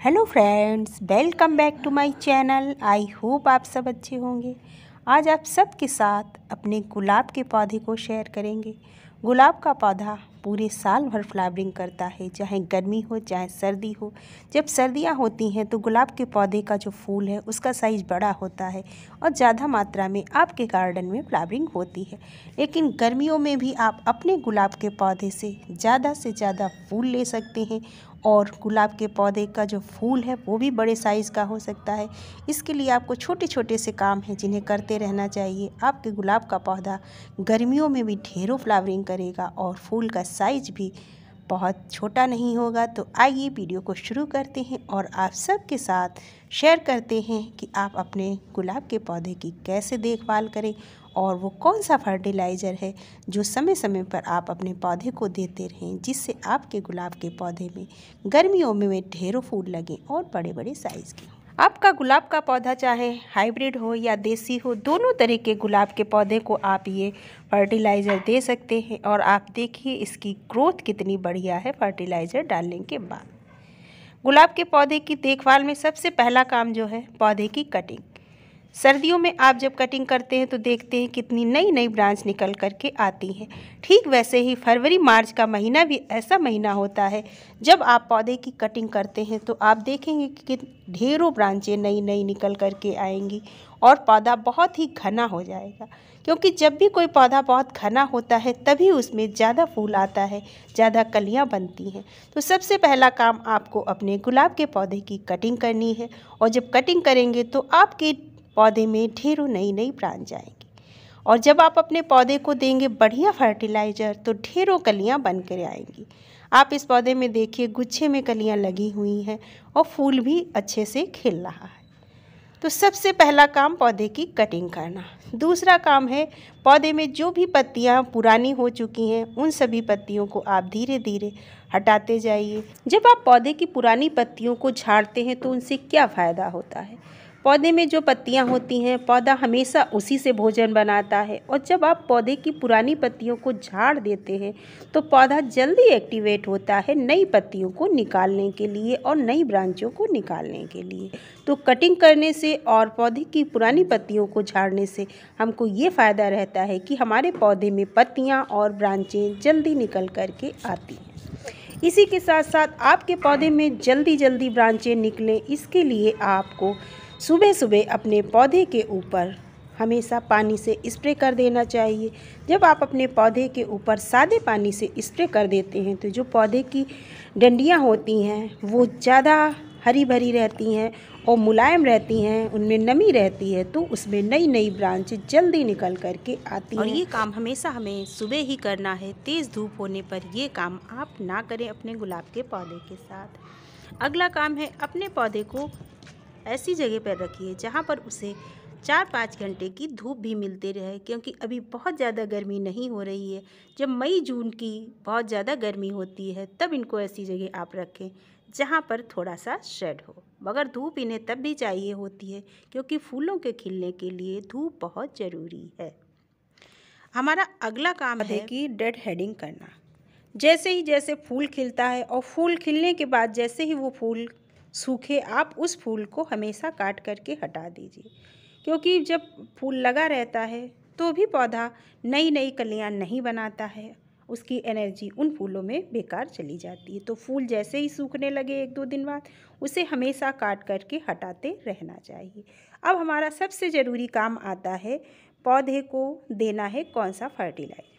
Hello friends, welcome back to my channel. I hope आप सब अच्छे होंगे। आज आप सबके साथ अपने गुलाब के पौधे को शेयर करेंगे। गुलाब का पौधा पूरे साल भर फ्लावरिंग करता है, चाहे गर्मी हो चाहे सर्दी हो। जब सर्दियां होती हैं तो गुलाब के पौधे का जो फूल है उसका साइज़ बड़ा होता है और ज़्यादा मात्रा में आपके गार्डन में फ्लावरिंग होती है। लेकिन गर्मियों में भी आप अपने गुलाब के पौधे से ज़्यादा फूल ले सकते हैं और गुलाब के पौधे का जो फूल है वो भी बड़े साइज़ का हो सकता है। इसके लिए आपको छोटे छोटे से काम हैं जिन्हें करते रहना चाहिए। आपके गुलाब का पौधा गर्मियों में भी ढेरों फ्लावरिंग करेगा और फूल का साइज़ भी बहुत छोटा नहीं होगा। तो आइए वीडियो को शुरू करते हैं और आप सबके साथ शेयर करते हैं कि आप अपने गुलाब के पौधे की कैसे देखभाल करें और वो कौन सा फर्टिलाइज़र है जो समय समय पर आप अपने पौधे को देते रहें, जिससे आपके गुलाब के पौधे में गर्मियों में ढेरों फूल लगें और बड़े बड़े साइज़ के। आपका गुलाब का पौधा चाहे हाइब्रिड हो या देसी हो, दोनों तरह के गुलाब के पौधे को आप ये फर्टिलाइज़र दे सकते हैं और आप देखिए इसकी ग्रोथ कितनी बढ़िया है फर्टिलाइज़र डालने के बाद। गुलाब के पौधे की देखभाल में सबसे पहला काम जो है पौधे की कटिंग। सर्दियों में आप जब कटिंग करते हैं तो देखते हैं कितनी नई नई ब्रांच निकल कर के आती हैं। ठीक वैसे ही फरवरी मार्च का महीना भी ऐसा महीना होता है जब आप पौधे की कटिंग करते हैं तो आप देखेंगे कि ढेरों ब्रांचें नई नई निकल कर के आएंगी और पौधा बहुत ही घना हो जाएगा। क्योंकि जब भी कोई पौधा बहुत घना होता है तभी उसमें ज़्यादा फूल आता है, ज़्यादा कलियां बनती हैं। तो सबसे पहला काम आपको अपने गुलाब के पौधे की कटिंग करनी है और जब कटिंग करेंगे तो आपके पौधे में ढेरों नई नई ब्रांच आएंगी और जब आप अपने पौधे को देंगे बढ़िया फर्टिलाइज़र तो ढेरों कलियां बन कर आएंगी। आप इस पौधे में देखिए गुच्छे में कलियां लगी हुई हैं और फूल भी अच्छे से खिल रहा है। तो सबसे पहला काम पौधे की कटिंग करना। दूसरा काम है पौधे में जो भी पत्तियां पुरानी हो चुकी हैं उन सभी पत्तियों को आप धीरे धीरे हटाते जाइए। जब आप पौधे की पुरानी पत्तियों को झाड़ते हैं तो उनसे क्या फ़ायदा होता है? पौधे में जो पत्तियां होती हैं पौधा हमेशा उसी से भोजन बनाता है और जब आप पौधे की पुरानी पत्तियों को झाड़ देते हैं तो पौधा जल्दी एक्टिवेट होता है नई पत्तियों को निकालने के लिए और नई ब्रांचों को निकालने के लिए। तो कटिंग करने से और पौधे की पुरानी पत्तियों को झाड़ने से हमको ये फ़ायदा रहता है कि हमारे पौधे में पत्तियाँ और ब्रांचें जल्दी निकल कर के आती हैं। इसी के साथ साथ आपके पौधे में जल्दी ब्रांचें निकलें, इसके लिए आपको सुबह सुबह अपने पौधे के ऊपर हमेशा पानी से स्प्रे कर देना चाहिए। जब आप अपने पौधे के ऊपर सादे पानी से स्प्रे कर देते हैं तो जो पौधे की डंडियां होती हैं वो ज़्यादा हरी भरी रहती हैं और मुलायम रहती हैं, उनमें नमी रहती है तो उसमें नई नई ब्रांच जल्दी निकल कर के आती हैं। और ये काम हमेशा हमें सुबह ही करना है, तेज़ धूप होने पर ये काम आप ना करें अपने गुलाब के पौधे के साथ। अगला काम है अपने पौधे को ऐसी जगह पर रखिए जहाँ पर उसे 4-5 घंटे की धूप भी मिलती रहे, क्योंकि अभी बहुत ज़्यादा गर्मी नहीं हो रही है। जब मई जून की बहुत ज़्यादा गर्मी होती है तब इनको ऐसी जगह आप रखें जहाँ पर थोड़ा सा शेड हो, मगर धूप इन्हें तब भी चाहिए होती है क्योंकि फूलों के खिलने के लिए धूप बहुत ज़रूरी है। हमारा अगला काम है कि डेड हेडिंग करना। जैसे फूल खिलता है और फूल खिलने के बाद जैसे ही वो फूल सूखे आप उस फूल को हमेशा काट करके हटा दीजिए, क्योंकि जब फूल लगा रहता है तो भी पौधा नई नई कलियां नहीं बनाता है, उसकी एनर्जी उन फूलों में बेकार चली जाती है। तो फूल जैसे ही सूखने लगे 1-2 दिन बाद उसे हमेशा काट करके हटाते रहना चाहिए। अब हमारा सबसे ज़रूरी काम आता है पौधे को देना है कौन सा फर्टिलाइज़र,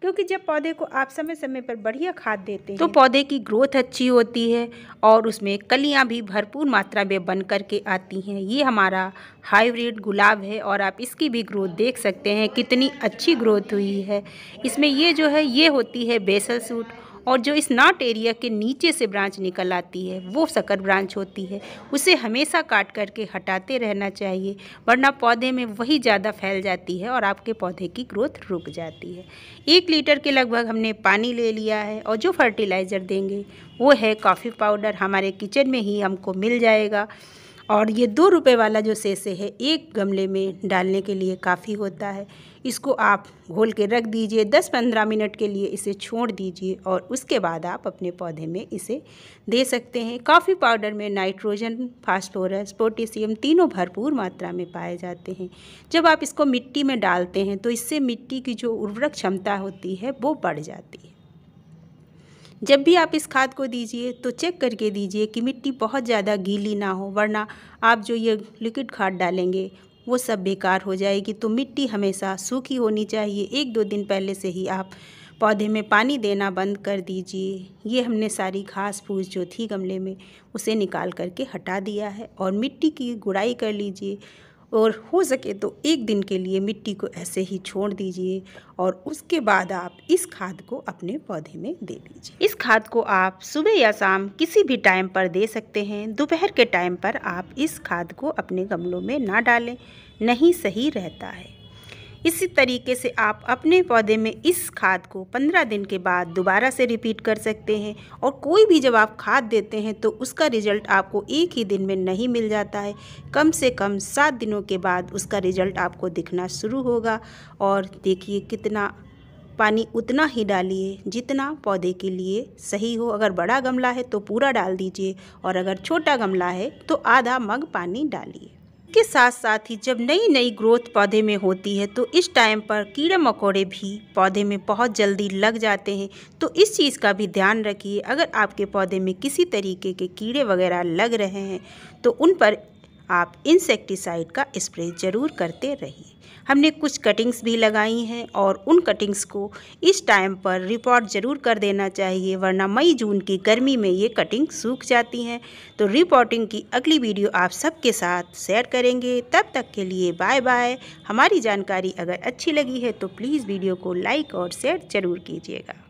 क्योंकि जब पौधे को आप समय समय पर बढ़िया खाद देते हैं तो पौधे की ग्रोथ अच्छी होती है और उसमें कलियां भी भरपूर मात्रा में बन कर के आती हैं। ये हमारा हाइब्रिड गुलाब है और आप इसकी भी ग्रोथ देख सकते हैं कितनी अच्छी ग्रोथ हुई है। इसमें ये जो है ये होती है बेसल सूट, और जो इस नॉट एरिया के नीचे से ब्रांच निकल आती है वो सकर ब्रांच होती है, उसे हमेशा काट करके हटाते रहना चाहिए, वरना पौधे में वही ज़्यादा फैल जाती है और आपके पौधे की ग्रोथ रुक जाती है। 1 लीटर के लगभग हमने पानी ले लिया है और जो फर्टिलाइज़र देंगे वो है कॉफ़ी पाउडर, हमारे किचन में ही हमको मिल जाएगा। और ये 2 रुपए वाला जो सेसे है एक गमले में डालने के लिए काफ़ी होता है। इसको आप घोल के रख दीजिए, 10-15 मिनट के लिए इसे छोड़ दीजिए और उसके बाद आप अपने पौधे में इसे दे सकते हैं। कॉफ़ी पाउडर में नाइट्रोजन, फास्फोरस, पोटेशियम तीनों भरपूर मात्रा में पाए जाते हैं। जब आप इसको मिट्टी में डालते हैं तो इससे मिट्टी की जो उर्वरक क्षमता होती है वो बढ़ जाती है। जब भी आप इस खाद को दीजिए तो चेक करके दीजिए कि मिट्टी बहुत ज़्यादा गीली ना हो, वरना आप जो ये लिक्विड खाद डालेंगे वो सब बेकार हो जाएगी। तो मिट्टी हमेशा सूखी होनी चाहिए। 1-2 दिन पहले से ही आप पौधे में पानी देना बंद कर दीजिए। ये हमने सारी घास फूस जो थी गमले में उसे निकाल करके हटा दिया है और मिट्टी की गुड़ाई कर लीजिए और हो सके तो 1 दिन के लिए मिट्टी को ऐसे ही छोड़ दीजिए और उसके बाद आप इस खाद को अपने पौधे में दे दीजिए। इस खाद को आप सुबह या शाम किसी भी टाइम पर दे सकते हैं। दोपहर के टाइम पर आप इस खाद को अपने गमलों में ना डालें, नहीं सही रहता है। इसी तरीके से आप अपने पौधे में इस खाद को 15 दिन के बाद दोबारा से रिपीट कर सकते हैं। और कोई भी जब आप खाद देते हैं तो उसका रिज़ल्ट आपको एक ही दिन में नहीं मिल जाता है, कम से कम 7 दिनों के बाद उसका रिज़ल्ट आपको दिखना शुरू होगा। और देखिए कितना पानी उतना ही डालिए जितना पौधे के लिए सही हो। अगर बड़ा गमला है तो पूरा डाल दीजिए और अगर छोटा गमला है तो आधा मग पानी डालिए। के साथ साथ ही जब नई नई ग्रोथ पौधे में होती है तो इस टाइम पर कीड़े मकोड़े भी पौधे में बहुत जल्दी लग जाते हैं। तो इस चीज़ का भी ध्यान रखिए। अगर आपके पौधे में किसी तरीके के कीड़े वगैरह लग रहे हैं तो उन पर आप इंसेक्टिसाइड का स्प्रे ज़रूर करते रहिए। हमने कुछ कटिंग्स भी लगाई हैं और उन कटिंग्स को इस टाइम पर रिपोर्ट ज़रूर कर देना चाहिए, वरना मई जून की गर्मी में ये कटिंग सूख जाती हैं। तो रिपोर्टिंग की अगली वीडियो आप सबके साथ शेयर करेंगे। तब तक के लिए बाय बाय। हमारी जानकारी अगर अच्छी लगी है तो प्लीज़ वीडियो को लाइक और शेयर ज़रूर कीजिएगा।